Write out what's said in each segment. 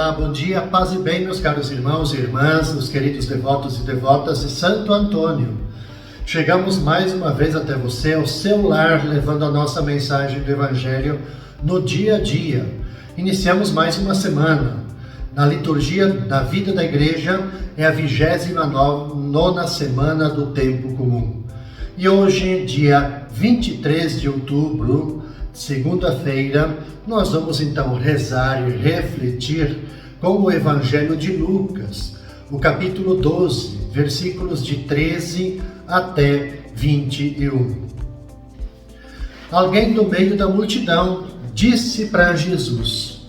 Olá, bom dia, paz e bem, meus caros irmãos e irmãs, os queridos devotos e devotas de Santo Antônio. Chegamos mais uma vez até você, ao seu lar, levando a nossa mensagem do Evangelho no dia a dia. Iniciamos mais uma semana. Na liturgia da vida da igreja é a 29ª semana do tempo comum. E hoje, dia 23 de outubro, segunda-feira, nós vamos então rezar e refletir com o Evangelho de Lucas, o capítulo 12, versículos de 13 até 21. Alguém do meio da multidão disse para Jesus: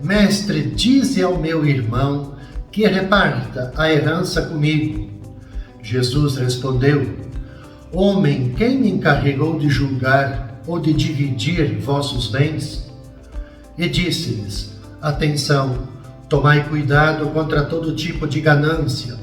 Mestre, dize ao meu irmão que reparta a herança comigo. Jesus respondeu: Homem, quem me encarregou de julgar ou de dividir vossos bens? E disse-lhes: Atenção, tomai cuidado contra todo tipo de ganância,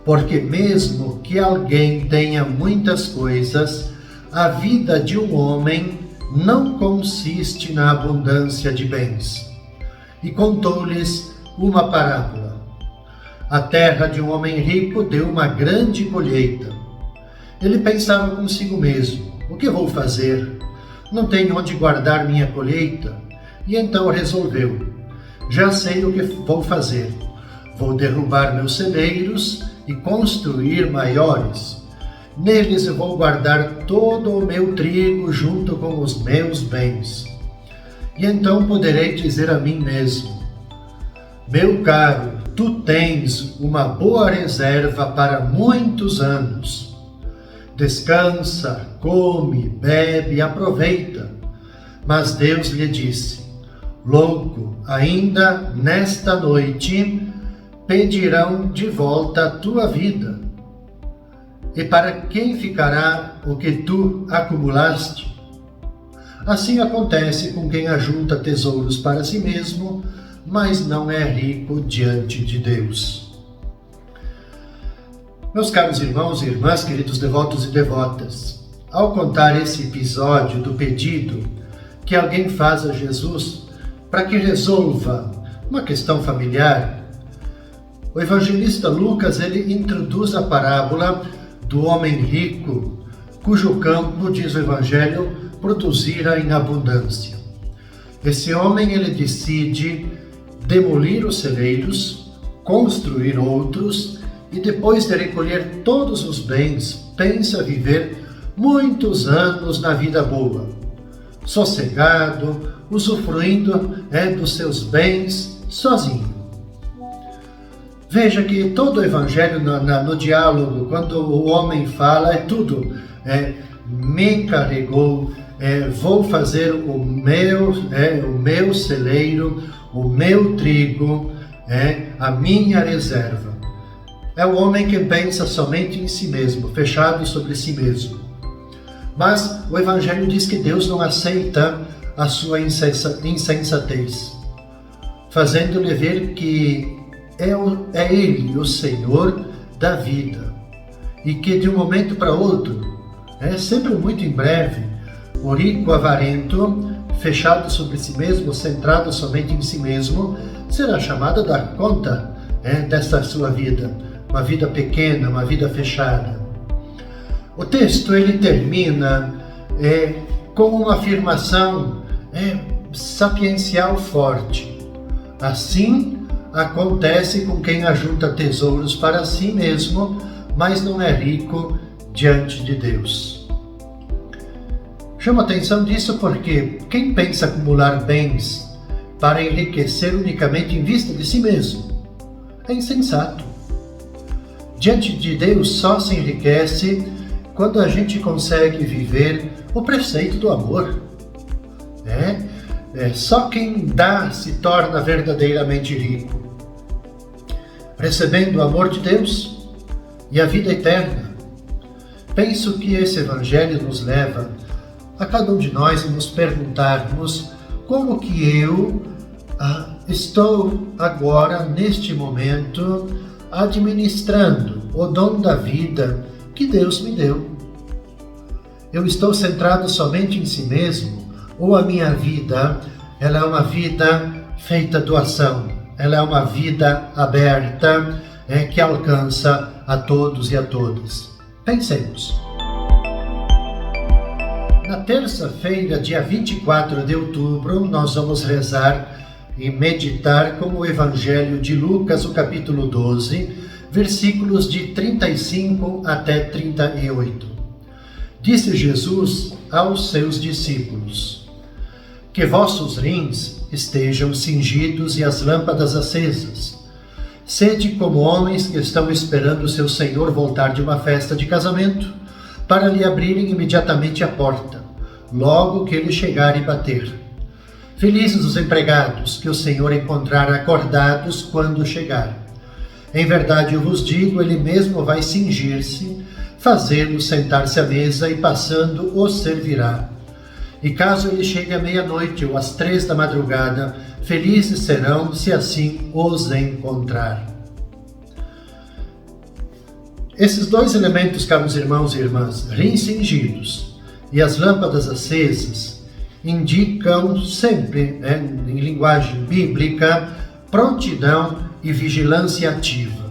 porque mesmo que alguém tenha muitas coisas, a vida de um homem não consiste na abundância de bens. E contou-lhes uma parábola. A terra de um homem rico deu uma grande colheita. Ele pensava consigo mesmo: o que vou fazer? Não tenho onde guardar minha colheita. E então resolveu: já sei o que vou fazer. Vou derrubar meus celeiros e construir maiores. Neles eu vou guardar todo o meu trigo junto com os meus bens. E então poderei dizer a mim mesmo: meu caro, tu tens uma boa reserva para muitos anos. Descansa, come, bebe, aproveita. Mas Deus lhe disse: louco, ainda nesta noite pedirão de volta a tua vida. E para quem ficará o que tu acumulaste? Assim acontece com quem ajunta tesouros para si mesmo, mas não é rico diante de Deus. Meus caros irmãos e irmãs, queridos devotos e devotas, ao contar esse episódio do pedido que alguém faz a Jesus para que resolva uma questão familiar, o evangelista Lucas ele introduz a parábola do homem rico, cujo campo, diz o Evangelho, produzira em abundância. Esse homem ele decide demolir os celeiros, construir outros e depois de recolher todos os bens, pensa viver muitos anos na vida boa, sossegado, usufruindo dos seus bens sozinho. Veja que todo o Evangelho no diálogo, quando o homem fala, é tudo. Me encarregou, vou fazer o meu celeiro, o meu trigo, a minha reserva. É o homem que pensa somente em si mesmo, fechado sobre si mesmo. Mas o Evangelho diz que Deus não aceita a sua insensatez, fazendo-lhe ver que é Ele o Senhor da vida e que de um momento para outro, sempre muito em breve, o rico avarento, fechado sobre si mesmo, centrado somente em si mesmo, será chamado a dar conta desta sua vida, uma vida pequena, uma vida fechada. O texto ele termina com uma afirmação sapiencial forte. Assim acontece com quem ajunta tesouros para si mesmo, mas não é rico diante de Deus. Chama atenção disso porque quem pensa acumular bens para enriquecer unicamente em vista de si mesmo é insensato. Diante de Deus só se enriquece quando a gente consegue viver o preceito do amor. Só quem dá se torna verdadeiramente rico, recebendo o amor de Deus e a vida eterna. Penso que esse Evangelho nos leva a cada um de nós a nos perguntarmos como que eu estou agora, neste momento, administrando o dom da vida que Deus me deu. Eu estou centrado somente em si mesmo, ou a minha vida ela é uma vida feita doação, ela é uma vida aberta, que alcança a todos e a todas. Pensemos. Na terça-feira, dia 24 de outubro, nós vamos rezar e meditar com o Evangelho de Lucas, o capítulo 12, versículos de 35 até 38. Disse Jesus aos seus discípulos: que vossos rins estejam cingidos e as lâmpadas acesas. Sede como homens que estão esperando o seu Senhor voltar de uma festa de casamento, para lhe abrirem imediatamente a porta, logo que ele chegar e bater. Felizes os empregados que o Senhor encontrar acordados quando chegar. Em verdade eu vos digo, ele mesmo vai cingir-se, fazê-los sentar-se à mesa e passando os servirá. E caso ele chegue à meia-noite ou às 3 da madrugada, felizes serão se assim os encontrar. Esses dois elementos, caros irmãos e irmãs, rins cingidos e as lâmpadas acesas, indicam sempre, em linguagem bíblica, prontidão e vigilância ativa.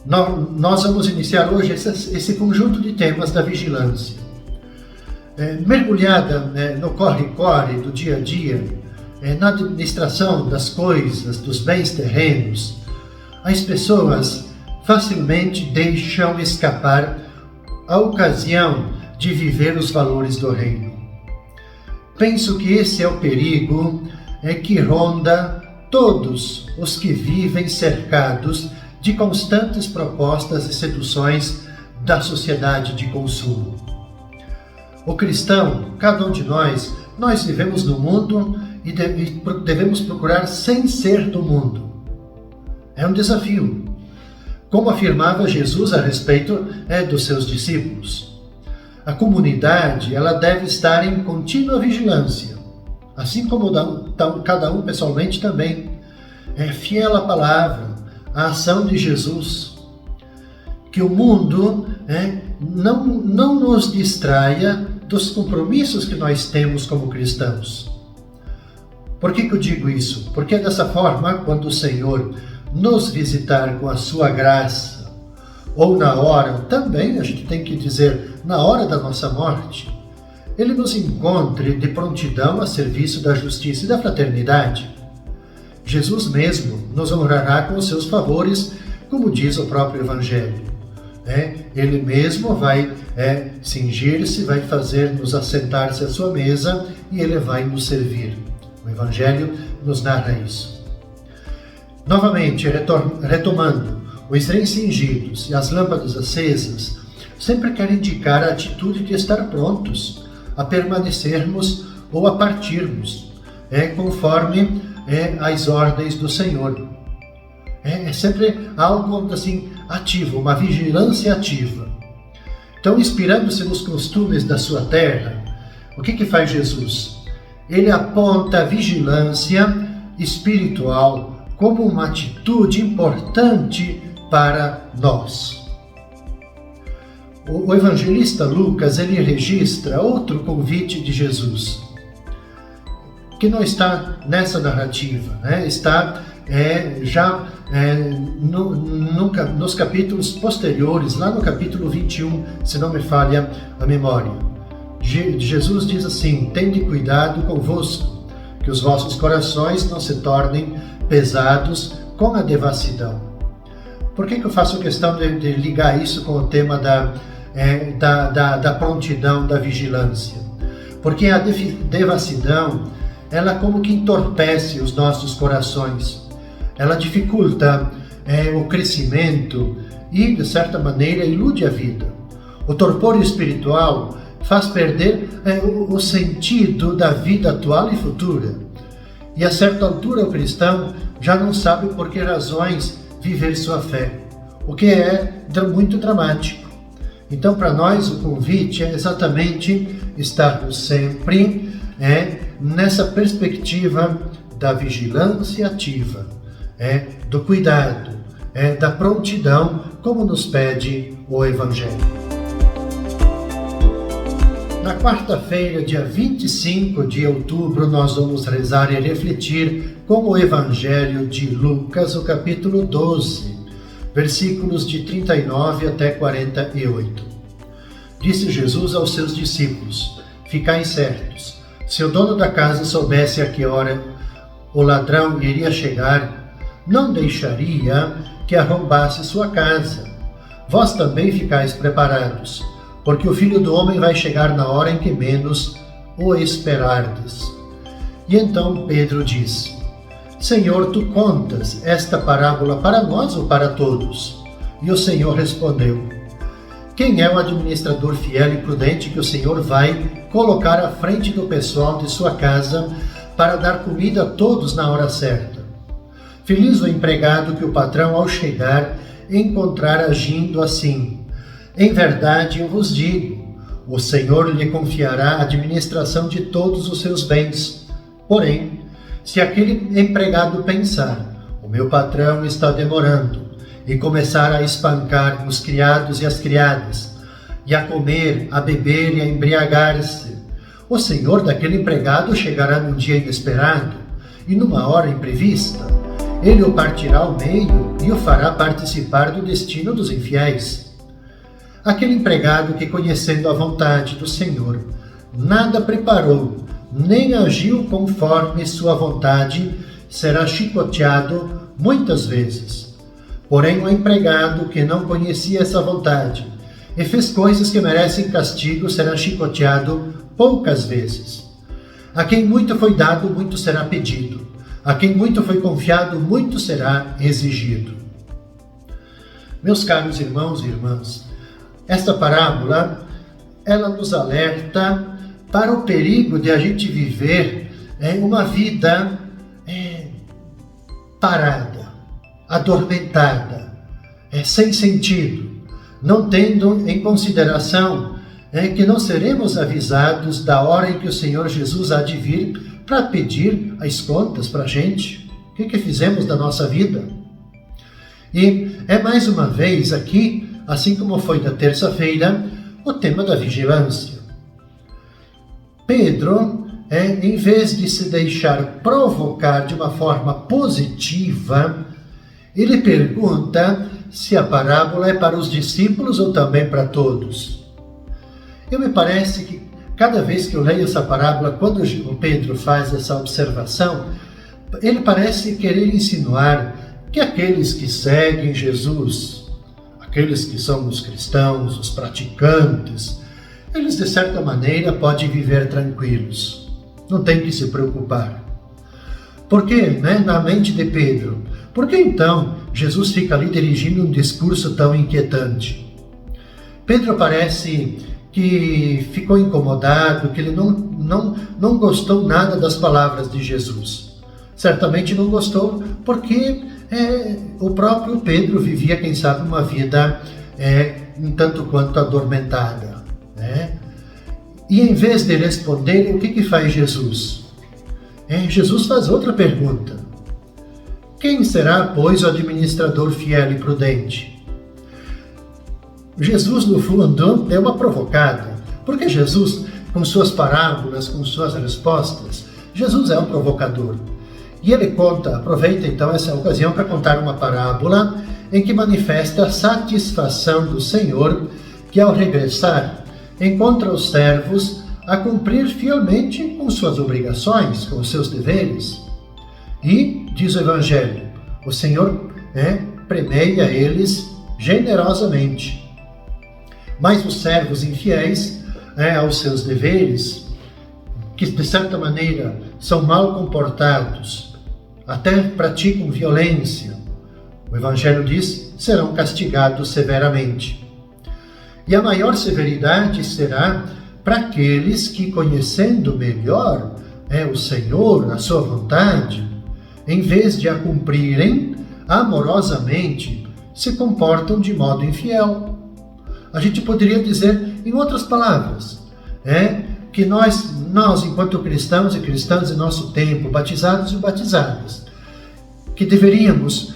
Nós vamos iniciar hoje esse conjunto de temas da vigilância. Mergulhada no corre-corre do dia a dia, na administração das coisas, dos bens terrenos, as pessoas facilmente deixam escapar a ocasião de viver os valores do reino. Penso que esse é o perigo que ronda todos os que vivem cercados de constantes propostas e seduções da sociedade de consumo. O cristão, cada um de nós vivemos no mundo e devemos procurar sem ser do mundo. É um desafio, como afirmava Jesus a respeito dos seus discípulos. A comunidade, ela deve estar em contínua vigilância, assim como cada um pessoalmente também. É fiel à palavra, à ação de Jesus. Que o mundo não nos distraia dos compromissos que nós temos como cristãos. Por que eu digo isso? Porque dessa forma, quando o Senhor nos visitar com a sua graça, ou na hora, também a gente tem que dizer, na hora da nossa morte, Ele nos encontre de prontidão a serviço da justiça e da fraternidade. Jesus mesmo nos honrará com os seus favores, como diz o próprio Evangelho. Ele mesmo vai cingir-se, vai fazer-nos assentar-se à sua mesa e Ele vai nos servir. O Evangelho nos narra isso. Novamente, retomando, os rins cingidos e as lâmpadas acesas sempre querem indicar a atitude de estar prontos a permanecermos ou a partirmos, conforme as ordens do Senhor. É sempre algo assim ativo, uma vigilância ativa. Então, inspirando-se nos costumes da sua terra, o que faz Jesus? Ele aponta a vigilância espiritual como uma atitude importante para nós. O evangelista Lucas, ele registra outro convite de Jesus, que não está nessa narrativa, está nos capítulos posteriores, lá no capítulo 21, se não me falha a memória. Jesus diz assim: tende cuidado convosco, que os vossos corações não se tornem pesados com a devassidão. Por que eu faço questão de ligar isso com o tema da prontidão, da vigilância? Porque a devassidão, ela como que entorpece os nossos corações. Ela dificulta o crescimento e, de certa maneira, ilude a vida. O torpor espiritual faz perder o sentido da vida atual e futura. E a certa altura o cristão já não sabe por que razões viver sua fé, o que é muito dramático. Então, para nós, o convite é exatamente estarmos sempre nessa perspectiva da vigilância ativa, do cuidado, da prontidão, como nos pede o Evangelho. Na quarta-feira, dia 25 de outubro, nós vamos rezar e refletir com o Evangelho de Lucas, o capítulo 12, versículos de 39 até 48. Disse Jesus aos seus discípulos: Ficai certos, se o dono da casa soubesse a que hora o ladrão iria chegar, não deixaria que arrombasse sua casa. Vós também ficais preparados, porque o Filho do Homem vai chegar na hora em que menos o esperardes. E então Pedro disse: Senhor, tu contas esta parábola para nós ou para todos? E o Senhor respondeu: Quem é o administrador fiel e prudente que o Senhor vai colocar à frente do pessoal de sua casa para dar comida a todos na hora certa? Feliz o empregado que o patrão, ao chegar, encontrar agindo assim. Em verdade, eu vos digo, o Senhor lhe confiará a administração de todos os seus bens. Porém, se aquele empregado pensar, o meu patrão está demorando, e começar a espancar os criados e as criadas, e a comer, a beber e a embriagar-se, o senhor daquele empregado chegará num dia inesperado, e numa hora imprevista. Ele o partirá ao meio e o fará participar do destino dos infiéis. Aquele empregado que, conhecendo a vontade do Senhor, nada preparou, nem agiu conforme sua vontade, será chicoteado muitas vezes. Porém, o empregado que não conhecia essa vontade e fez coisas que merecem castigo, será chicoteado poucas vezes. A quem muito foi dado, muito será pedido. A quem muito foi confiado, muito será exigido. Meus caros irmãos e irmãs, esta parábola, ela nos alerta para o perigo de a gente viver uma vida parada, adormentada, sem sentido, não tendo em consideração que não seremos avisados da hora em que o Senhor Jesus há de vir para pedir as contas para a gente. O que fizemos da nossa vida? E é mais uma vez aqui, assim como foi na terça-feira, o tema da vigilância. Pedro, em vez de se deixar provocar de uma forma positiva, ele pergunta se a parábola é para os discípulos ou também para todos. Eu me parece que cada vez que eu leio essa parábola, quando o Pedro faz essa observação, ele parece querer insinuar que aqueles que seguem Jesus, aqueles que são os cristãos, os praticantes, eles de certa maneira podem viver tranquilos, não tem que se preocupar. Por quê? Na mente de Pedro, por que então Jesus fica ali dirigindo um discurso tão inquietante? Pedro parece que ficou incomodado, que ele não gostou nada das palavras de Jesus. Certamente não gostou porque o próprio Pedro vivia, quem sabe, uma vida um tanto quanto adormentada. E em vez de responder, o que faz Jesus? Jesus faz outra pergunta. Quem será, pois, o administrador fiel e prudente? Jesus, no fundo, deu uma provocada, porque Jesus, com suas parábolas, com suas respostas, Jesus é um provocador. E ele aproveita então essa ocasião para contar uma parábola em que manifesta a satisfação do Senhor, que ao regressar, encontra os servos a cumprir fielmente com suas obrigações, com os seus deveres. E, diz o Evangelho, o Senhor premia eles generosamente. Mas os servos infiéis aos seus deveres, que de certa maneira são mal comportados, até praticam violência, o Evangelho diz, serão castigados severamente. E a maior severidade será para aqueles que, conhecendo melhor o Senhor, a sua vontade, em vez de a cumprirem amorosamente, se comportam de modo infiel. A gente poderia dizer, em outras palavras, que nós, enquanto cristãos e cristãs em nosso tempo, batizados e batizadas, que deveríamos,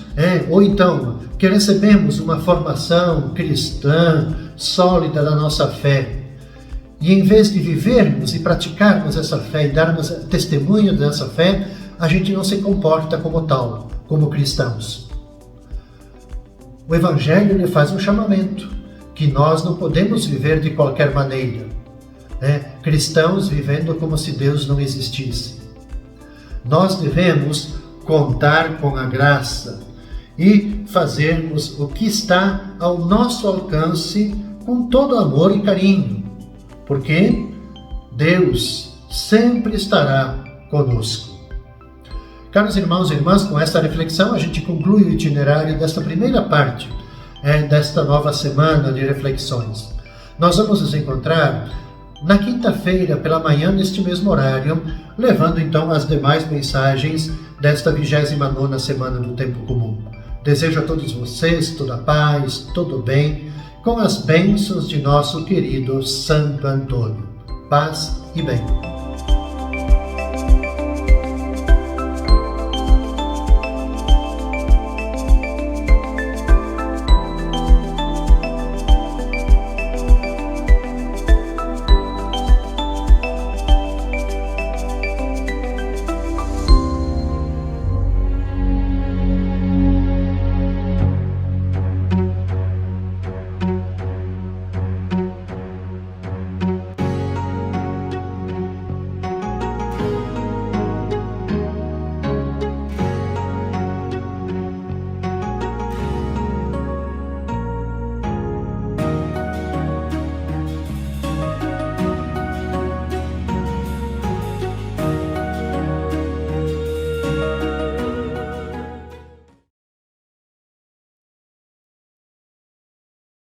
ou então, que recebemos uma formação cristã sólida da nossa fé, E em vez de vivermos e praticarmos essa fé e darmos testemunho dessa fé, a gente não se comporta como tal, como cristãos. O Evangelho lhe faz um chamamento, que nós não podemos viver de qualquer maneira, cristãos vivendo como se Deus não existisse. Nós devemos contar com a graça e fazermos o que está ao nosso alcance com todo amor e carinho, porque Deus sempre estará conosco. Caros irmãos e irmãs, com esta reflexão a gente conclui o itinerário desta primeira parte desta nova semana de reflexões. Nós vamos nos encontrar na quinta-feira pela manhã neste mesmo horário, levando então as demais mensagens desta 29ª semana do Tempo Comum. Desejo a todos vocês toda a paz, todo o bem, com as bênçãos de nosso querido Santo Antônio. Paz e bem.